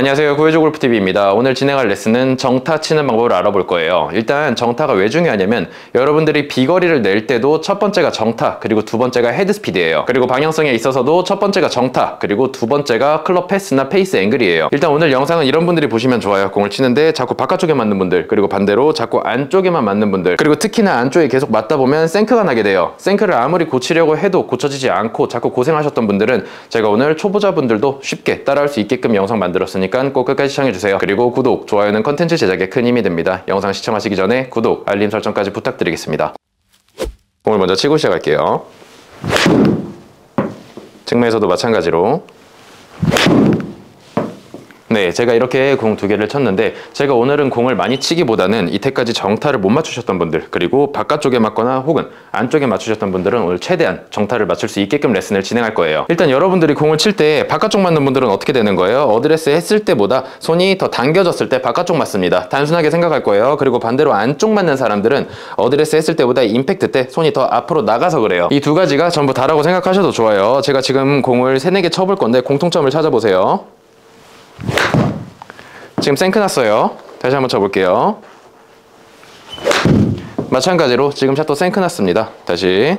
안녕하세요, 구해줘 골프TV입니다. 오늘 진행할 레슨은 정타 치는 방법을 알아볼 거예요. 일단 정타가 왜 중요하냐면 여러분들이 비거리를 낼 때도 첫 번째가 정타, 그리고 두 번째가 헤드스피드예요. 그리고 방향성에 있어서도 첫 번째가 정타, 그리고 두 번째가 클럽 패스나 페이스 앵글이에요. 일단 오늘 영상은 이런 분들이 보시면 좋아요. 공을 치는데 자꾸 바깥쪽에 맞는 분들, 그리고 반대로 자꾸 안쪽에만 맞는 분들, 그리고 특히나 안쪽에 계속 맞다 보면 생크가 나게 돼요. 생크를 아무리 고치려고 해도 고쳐지지 않고 자꾸 고생하셨던 분들은 제가 오늘 초보자분들도 쉽게 따라할 수 있게끔 영상 만들었으니까 꼭 끝까지 시청해주세요. 그리고 구독, 좋아요는 컨텐츠 제작에 큰 힘이 됩니다. 영상 시청하시기 전에 구독, 알림 설정까지 부탁드리겠습니다. 공을 먼저 치고 시작할게요. 측면에서도 마찬가지로. 네, 제가 이렇게 공 두 개를 쳤는데 제가 오늘은 공을 많이 치기보다는 이때까지 정타를 못 맞추셨던 분들, 그리고 바깥쪽에 맞거나 혹은 안쪽에 맞추셨던 분들은 오늘 최대한 정타를 맞출 수 있게끔 레슨을 진행할 거예요. 일단 여러분들이 공을 칠 때 바깥쪽 맞는 분들은 어떻게 되는 거예요? 어드레스 했을 때보다 손이 더 당겨졌을 때 바깥쪽 맞습니다. 단순하게 생각할 거예요. 그리고 반대로 안쪽 맞는 사람들은 어드레스 했을 때보다 임팩트 때 손이 더 앞으로 나가서 그래요. 이 두 가지가 전부 다라고 생각하셔도 좋아요. 제가 지금 공을 3-4개 쳐볼 건데 공통점을 찾아보세요. 지금 생크 났어요. 다시 한번 쳐볼게요. 마찬가지로 지금 샷도 생크 났습니다. 다시.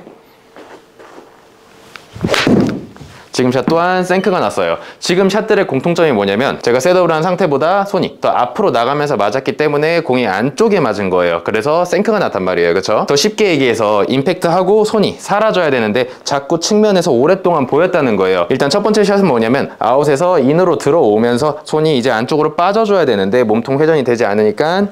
지금 샷 또한 생크가 났어요. 지금 샷들의 공통점이 뭐냐면 제가 셋업을 한 상태보다 손이 더 앞으로 나가면서 맞았기 때문에 공이 안쪽에 맞은 거예요. 그래서 생크가 났단 말이에요. 그렇죠? 더 쉽게 얘기해서 임팩트하고 손이 사라져야 되는데 자꾸 측면에서 오랫동안 보였다는 거예요. 일단 첫 번째 샷은 뭐냐면 아웃에서 인으로 들어오면서 손이 이제 안쪽으로 빠져줘야 되는데 몸통 회전이 되지 않으니까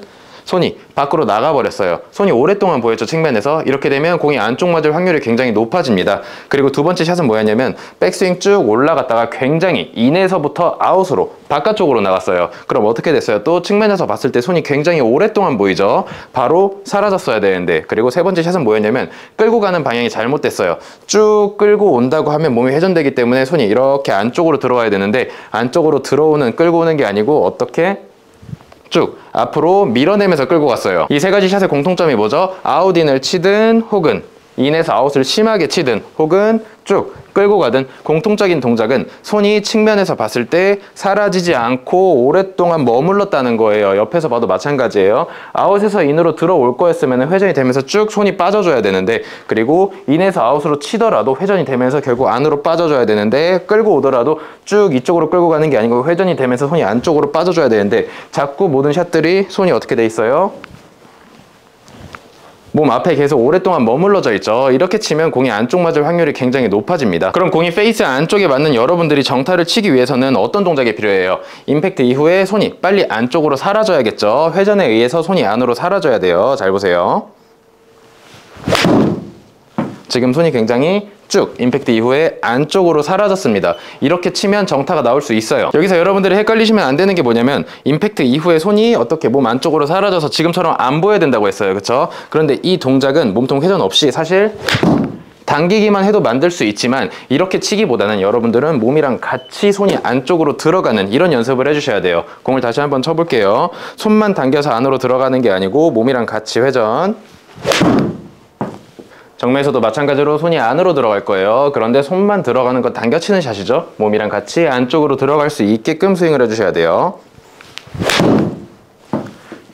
손이 밖으로 나가버렸어요. 손이 오랫동안 보였죠, 측면에서. 이렇게 되면 공이 안쪽 맞을 확률이 굉장히 높아집니다. 그리고 두 번째 샷은 뭐였냐면 백스윙 쭉 올라갔다가 굉장히 인에서부터 아웃으로 바깥쪽으로 나갔어요. 그럼 어떻게 됐어요? 또 측면에서 봤을 때 손이 굉장히 오랫동안 보이죠. 바로 사라졌어야 되는데. 그리고 세 번째 샷은 뭐였냐면 끌고 가는 방향이 잘못됐어요. 쭉 끌고 온다고 하면 몸이 회전되기 때문에 손이 이렇게 안쪽으로 들어와야 되는데 안쪽으로 들어오는, 끌고 오는 게 아니고 어떻게? 쭉 앞으로 밀어내면서 끌고 갔어요. 이 세 가지 샷의 공통점이 뭐죠? 아웃인을 치든 혹은 인에서 아웃을 심하게 치든 혹은 쭉 끌고 가든 공통적인 동작은 손이 측면에서 봤을 때 사라지지 않고 오랫동안 머물렀다는 거예요. 옆에서 봐도 마찬가지예요. 아웃에서 인으로 들어올 거였으면 회전이 되면서 쭉 손이 빠져줘야 되는데, 그리고 인에서 아웃으로 치더라도 회전이 되면서 결국 안으로 빠져줘야 되는데, 끌고 오더라도 쭉 이쪽으로 끌고 가는 게 아니고 회전이 되면서 손이 안쪽으로 빠져줘야 되는데 자꾸 모든 샷들이 손이 어떻게 돼 있어요? 몸 앞에 계속 오랫동안 머물러져 있죠. 이렇게 치면 공이 안쪽 맞을 확률이 굉장히 높아집니다. 그럼 공이 페이스 안쪽에 맞는 여러분들이 정타를 치기 위해서는 어떤 동작이 필요해요? 임팩트 이후에 손이 빨리 안쪽으로 사라져야겠죠. 회전에 의해서 손이 안으로 사라져야 돼요. 잘 보세요. 지금 손이 굉장히 쭉 임팩트 이후에 안쪽으로 사라졌습니다. 이렇게 치면 정타가 나올 수 있어요. 여기서 여러분들이 헷갈리시면 안 되는 게 뭐냐면 임팩트 이후에 손이 어떻게 몸 안쪽으로 사라져서 지금처럼 안 보여야 된다고 했어요. 그렇죠? 그런데 이 동작은 몸통 회전 없이 사실 당기기만 해도 만들 수 있지만 이렇게 치기보다는 여러분들은 몸이랑 같이 손이 안쪽으로 들어가는 이런 연습을 해주셔야 돼요. 공을 다시 한번 쳐볼게요. 손만 당겨서 안으로 들어가는 게 아니고 몸이랑 같이 회전. 정면에서도 마찬가지로 손이 안으로 들어갈 거예요. 그런데 손만 들어가는 건 당겨치는 샷이죠. 몸이랑 같이 안쪽으로 들어갈 수 있게끔 스윙을 해주셔야 돼요.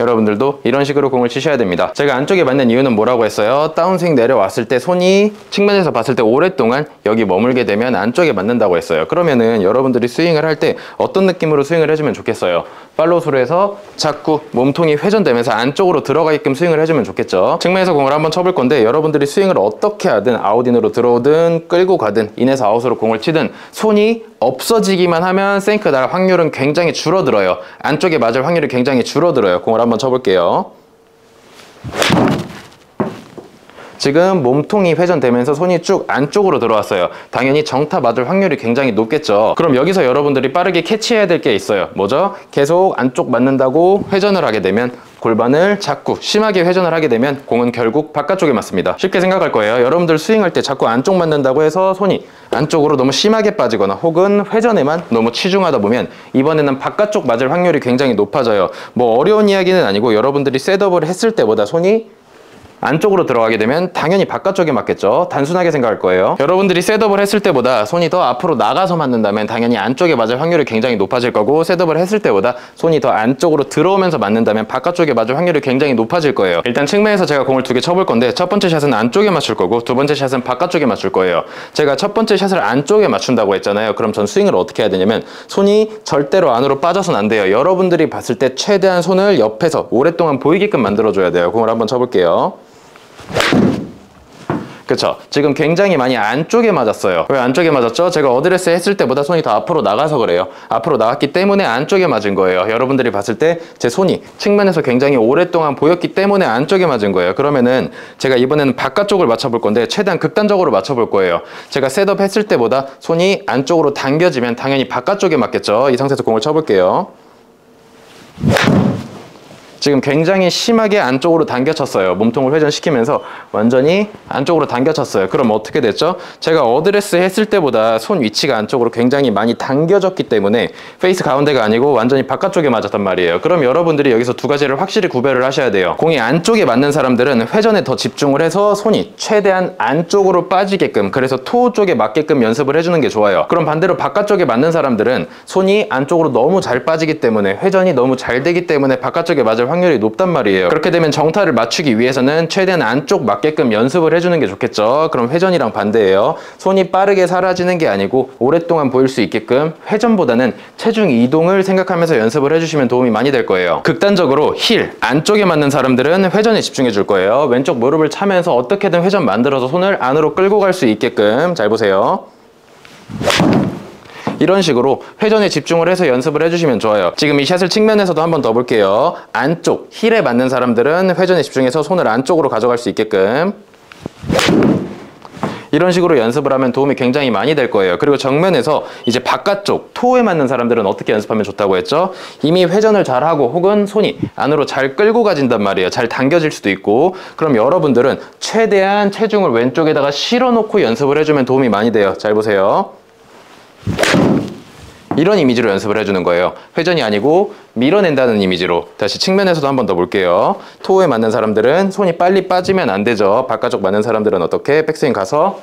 여러분들도 이런 식으로 공을 치셔야 됩니다. 제가 안쪽에 맞는 이유는 뭐라고 했어요? 다운스윙 내려왔을 때 손이 측면에서 봤을 때 오랫동안 여기 머물게 되면 안쪽에 맞는다고 했어요. 그러면은 여러분들이 스윙을 할 때 어떤 느낌으로 스윙을 해주면 좋겠어요? 팔로우스루 해서 자꾸 몸통이 회전되면서 안쪽으로 들어가게끔 스윙을 해주면 좋겠죠. 측면에서 공을 한번 쳐볼 건데 여러분들이 스윙을 어떻게 하든 아웃인으로 들어오든 끌고 가든 인에서 아웃으로 공을 치든 손이 없어지기만 하면 생크 날 확률은 굉장히 줄어들어요. 안쪽에 맞을 확률이 굉장히 줄어들어요. 공을 한번 쳐볼게요. 지금 몸통이 회전되면서 손이 쭉 안쪽으로 들어왔어요. 당연히 정타 맞을 확률이 굉장히 높겠죠. 그럼 여기서 여러분들이 빠르게 캐치해야 될 게 있어요. 뭐죠? 계속 안쪽 맞는다고 회전을 하게 되면, 골반을 자꾸 심하게 회전을 하게 되면 공은 결국 바깥쪽에 맞습니다. 쉽게 생각할 거예요. 여러분들 스윙할 때 자꾸 안쪽 맞는다고 해서 손이 안쪽으로 너무 심하게 빠지거나 혹은 회전에만 너무 치중하다 보면 이번에는 바깥쪽 맞을 확률이 굉장히 높아져요. 뭐 어려운 이야기는 아니고 여러분들이 셋업을 했을 때보다 손이 안쪽으로 들어가게 되면 당연히 바깥쪽에 맞겠죠. 단순하게 생각할 거예요. 여러분들이 셋업을 했을 때보다 손이 더 앞으로 나가서 맞는다면 당연히 안쪽에 맞을 확률이 굉장히 높아질 거고, 셋업을 했을 때보다 손이 더 안쪽으로 들어오면서 맞는다면 바깥쪽에 맞을 확률이 굉장히 높아질 거예요. 일단 측면에서 제가 공을 2개 쳐볼 건데, 첫 번째 샷은 안쪽에 맞출 거고 두 번째 샷은 바깥쪽에 맞출 거예요. 제가 첫 번째 샷을 안쪽에 맞춘다고 했잖아요. 그럼 전 스윙을 어떻게 해야 되냐면, 손이 절대로 안으로 빠져서는 안 돼요. 여러분들이 봤을 때 최대한 손을 옆에서 오랫동안 보이게끔 만들어줘야 돼요. 공을 한번 쳐볼게요. 그쵸? 지금 굉장히 많이 안쪽에 맞았어요. 왜 안쪽에 맞았죠? 제가 어드레스 했을 때보다 손이 더 앞으로 나가서 그래요. 앞으로 나갔기 때문에 안쪽에 맞은 거예요. 여러분들이 봤을 때 제 손이 측면에서 굉장히 오랫동안 보였기 때문에 안쪽에 맞은 거예요. 그러면은 제가 이번에는 바깥쪽을 맞춰볼 건데, 최대한 극단적으로 맞춰볼 거예요. 제가 셋업 했을 때보다 손이 안쪽으로 당겨지면 당연히 바깥쪽에 맞겠죠. 이 상태에서 공을 쳐볼게요. 지금 굉장히 심하게 안쪽으로 당겨 쳤어요. 몸통을 회전시키면서 완전히 안쪽으로 당겨 쳤어요. 그럼 어떻게 됐죠? 제가 어드레스 했을 때보다 손 위치가 안쪽으로 굉장히 많이 당겨졌기 때문에 페이스 가운데가 아니고 완전히 바깥쪽에 맞았단 말이에요. 그럼 여러분들이 여기서 두 가지를 확실히 구별을 하셔야 돼요. 공이 안쪽에 맞는 사람들은 회전에 더 집중을 해서 손이 최대한 안쪽으로 빠지게끔, 그래서 토 쪽에 맞게끔 연습을 해주는 게 좋아요. 그럼 반대로 바깥쪽에 맞는 사람들은 손이 안쪽으로 너무 잘 빠지기 때문에, 회전이 너무 잘 되기 때문에 바깥쪽에 맞을 확률이 높단 말이에요. 그렇게 되면 정타를 맞추기 위해서는 최대한 안쪽 맞게끔 연습을 해주는 게 좋겠죠. 그럼 회전이랑 반대예요. 손이 빠르게 사라지는 게 아니고 오랫동안 보일 수 있게끔 회전보다는 체중 이동을 생각하면서 연습을 해주시면 도움이 많이 될 거예요. 극단적으로 힐 안쪽에 맞는 사람들은 회전에 집중해 줄 거예요. 왼쪽 무릎을 차면서 어떻게든 회전 만들어서 손을 안으로 끌고 갈 수 있게끔. 잘 보세요. 이런 식으로 회전에 집중을 해서 연습을 해주시면 좋아요. 지금 이 샷을 측면에서도 한번 더 볼게요. 안쪽 힐에 맞는 사람들은 회전에 집중해서 손을 안쪽으로 가져갈 수 있게끔 이런 식으로 연습을 하면 도움이 굉장히 많이 될 거예요. 그리고 정면에서 이제 바깥쪽 토에 맞는 사람들은 어떻게 연습하면 좋다고 했죠? 이미 회전을 잘하고 혹은 손이 안으로 잘 끌고 가진단 말이에요. 잘 당겨질 수도 있고. 그럼 여러분들은 최대한 체중을 왼쪽에다가 실어놓고 연습을 해주면 도움이 많이 돼요. 잘 보세요. 이런 이미지로 연습을 해주는 거예요. 회전이 아니고 밀어낸다는 이미지로. 다시 측면에서도 한번 더 볼게요. 토에 맞는 사람들은 손이 빨리 빠지면 안 되죠. 바깥쪽 맞는 사람들은 어떻게? 백스윙 가서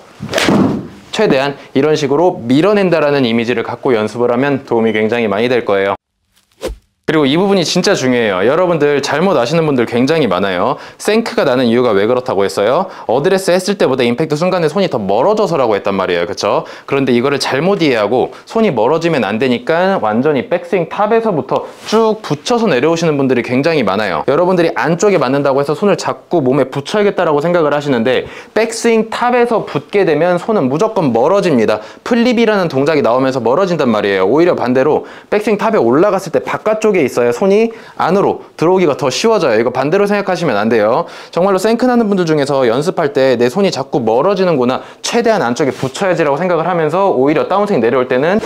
최대한 이런 식으로 밀어낸다라는 이미지를 갖고 연습을 하면 도움이 굉장히 많이 될 거예요. 그리고 이 부분이 진짜 중요해요. 여러분들 잘못 아시는 분들 굉장히 많아요. 생크가 나는 이유가 왜 그렇다고 했어요? 어드레스 했을 때보다 임팩트 순간에 손이 더 멀어져서라고 했단 말이에요. 그쵸? 그런데 이거를 잘못 이해하고 손이 멀어지면 안 되니까 완전히 백스윙 탑에서부터 쭉 붙여서 내려오시는 분들이 굉장히 많아요. 여러분들이 안쪽에 맞는다고 해서 손을 자꾸 몸에 붙여야겠다라고 생각을 하시는데, 백스윙 탑에서 붙게 되면 손은 무조건 멀어집니다. 플립이라는 동작이 나오면서 멀어진단 말이에요. 오히려 반대로 백스윙 탑에 올라갔을 때 바깥쪽에 있어야 손이 안으로 들어오기가 더 쉬워져요. 이거 반대로 생각하시면 안 돼요. 정말로 생크 나는 분들 중에서 연습할 때 내 손이 자꾸 멀어지는구나, 최대한 안쪽에 붙여야지라고 생각을 하면서 오히려 다운스윙 내려올 때는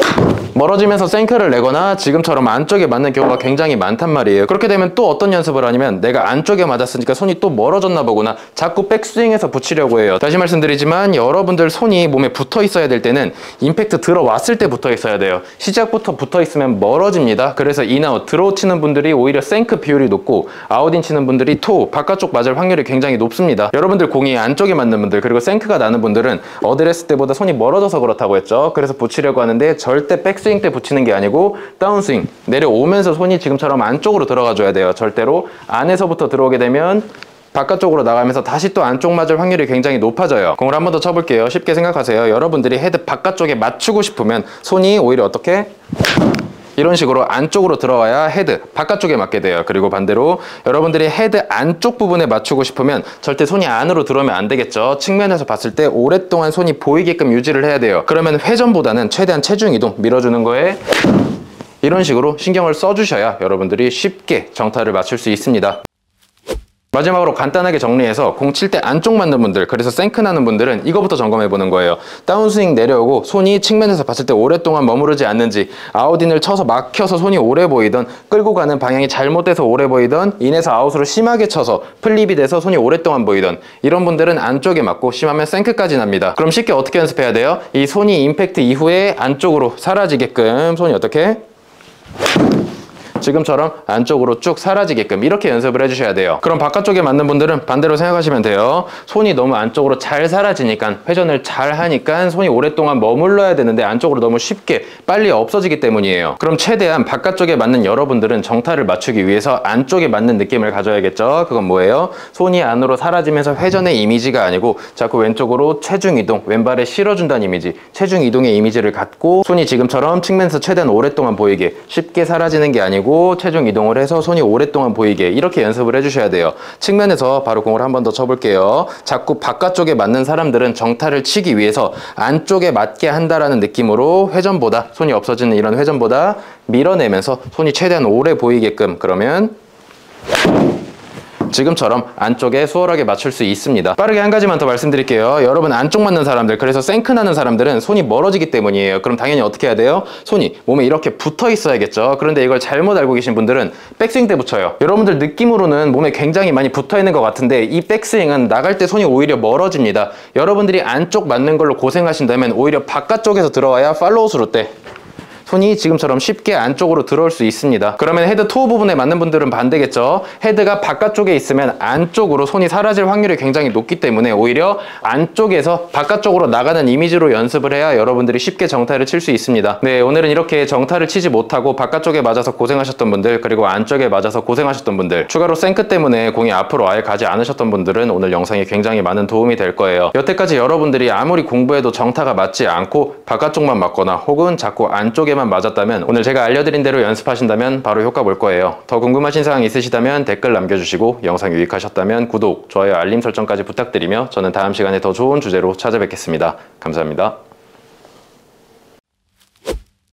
멀어지면서 생크를 내거나 지금처럼 안쪽에 맞는 경우가 굉장히 많단 말이에요. 그렇게 되면 또 어떤 연습을 하냐면, 내가 안쪽에 맞았으니까 손이 또 멀어졌나 보구나, 자꾸 백스윙에서 붙이려고 해요. 다시 말씀드리지만 여러분들 손이 몸에 붙어 있어야 될 때는 임팩트 들어왔을 때 붙어 있어야 돼요. 시작부터 붙어 있으면 멀어집니다. 그래서 인아웃 드로우 치는 분들이 오히려 생크 비율이 높고, 아웃인 치는 분들이 토 바깥쪽 맞을 확률이 굉장히 높습니다. 여러분들 공이 안쪽에 맞는 분들, 그리고 생크가 나는 분들은 어드레스 때보다 손이 멀어져서 그렇다고 했죠. 그래서 붙이려고 하는데 절대 백스윙 때 붙이는 게 아니고 다운스윙 내려오면서 손이 지금처럼 안쪽으로 들어가 줘야 돼요. 절대로 안에서부터 들어오게 되면 바깥쪽으로 나가면서 다시 또 안쪽 맞을 확률이 굉장히 높아져요. 공을 한 번 더 쳐볼게요. 쉽게 생각하세요. 여러분들이 헤드 바깥쪽에 맞추고 싶으면 손이 오히려 어떻게? 이런 식으로 안쪽으로 들어와야 헤드 바깥쪽에 맞게 돼요. 그리고 반대로 여러분들이 헤드 안쪽 부분에 맞추고 싶으면 절대 손이 안으로 들어오면 안 되겠죠. 측면에서 봤을 때 오랫동안 손이 보이게끔 유지를 해야 돼요. 그러면 회전보다는 최대한 체중 이동 밀어주는 거에 이런 식으로 신경을 써주셔야 여러분들이 쉽게 정타를 맞출 수 있습니다. 마지막으로 간단하게 정리해서 공 칠 때 안쪽 맞는 분들, 그래서 생크 나는 분들은 이거부터 점검해 보는 거예요. 다운스윙 내려오고 손이 측면에서 봤을 때 오랫동안 머무르지 않는지, 아웃인을 쳐서 막혀서 손이 오래 보이던, 끌고 가는 방향이 잘못돼서 오래 보이던, 인에서 아웃으로 심하게 쳐서 플립이 돼서 손이 오랫동안 보이던, 이런 분들은 안쪽에 맞고 심하면 생크까지 납니다. 그럼 쉽게 어떻게 연습해야 돼요? 이 손이 임팩트 이후에 안쪽으로 사라지게끔 손이 어떻게? 지금처럼 안쪽으로 쭉 사라지게끔 이렇게 연습을 해주셔야 돼요. 그럼 바깥쪽에 맞는 분들은 반대로 생각하시면 돼요. 손이 너무 안쪽으로 잘 사라지니까, 회전을 잘 하니까 손이 오랫동안 머물러야 되는데 안쪽으로 너무 쉽게 빨리 없어지기 때문이에요. 그럼 최대한 바깥쪽에 맞는 여러분들은 정타를 맞추기 위해서 안쪽에 맞는 느낌을 가져야겠죠. 그건 뭐예요? 손이 안으로 사라지면서 회전의 이미지가 아니고 자꾸 왼쪽으로 체중 이동, 왼발에 실어준다는 이미지, 체중 이동의 이미지를 갖고 손이 지금처럼 측면에서 최대한 오랫동안 보이게, 쉽게 사라지는 게 아니고 체중 이동을 해서 손이 오랫동안 보이게 이렇게 연습을 해주셔야 돼요. 측면에서 바로 공을 한 번 더 쳐볼게요. 자꾸 바깥쪽에 맞는 사람들은 정타를 치기 위해서 안쪽에 맞게 한다라는 느낌으로 회전보다, 손이 없어지는 이런 회전보다 밀어내면서 손이 최대한 오래 보이게끔, 그러면 지금처럼 안쪽에 수월하게 맞출 수 있습니다. 빠르게 한 가지만 더 말씀드릴게요. 여러분 안쪽 맞는 사람들, 그래서 생크 나는 사람들은 손이 멀어지기 때문이에요. 그럼 당연히 어떻게 해야 돼요? 손이 몸에 이렇게 붙어 있어야겠죠. 그런데 이걸 잘못 알고 계신 분들은 백스윙 때 붙여요. 여러분들 느낌으로는 몸에 굉장히 많이 붙어 있는 것 같은데 이 백스윙은 나갈 때 손이 오히려 멀어집니다. 여러분들이 안쪽 맞는 걸로 고생하신다면 오히려 바깥쪽에서 들어와야 팔로우 스루 때 손이 지금처럼 쉽게 안쪽으로 들어올 수 있습니다. 그러면 헤드 토우 부분에 맞는 분들은 반대겠죠. 헤드가 바깥쪽에 있으면 안쪽으로 손이 사라질 확률이 굉장히 높기 때문에 오히려 안쪽에서 바깥쪽으로 나가는 이미지로 연습을 해야 여러분들이 쉽게 정타를 칠 수 있습니다. 네, 오늘은 이렇게 정타를 치지 못하고 바깥쪽에 맞아서 고생하셨던 분들, 그리고 안쪽에 맞아서 고생하셨던 분들, 추가로 생크 때문에 공이 앞으로 아예 가지 않으셨던 분들은 오늘 영상이 굉장히 많은 도움이 될 거예요. 여태까지 여러분들이 아무리 공부해도 정타가 맞지 않고 바깥쪽만 맞거나 혹은 자꾸 안쪽에 맞았다면 오늘 제가 알려드린 대로 연습하신다면 바로 효과 볼 거예요. 더 궁금하신 사항 있으시다면 댓글 남겨주시고 영상 유익하셨다면 구독, 좋아요, 알림 설정까지 부탁드리며 저는 다음 시간에 더 좋은 주제로 찾아뵙겠습니다. 감사합니다.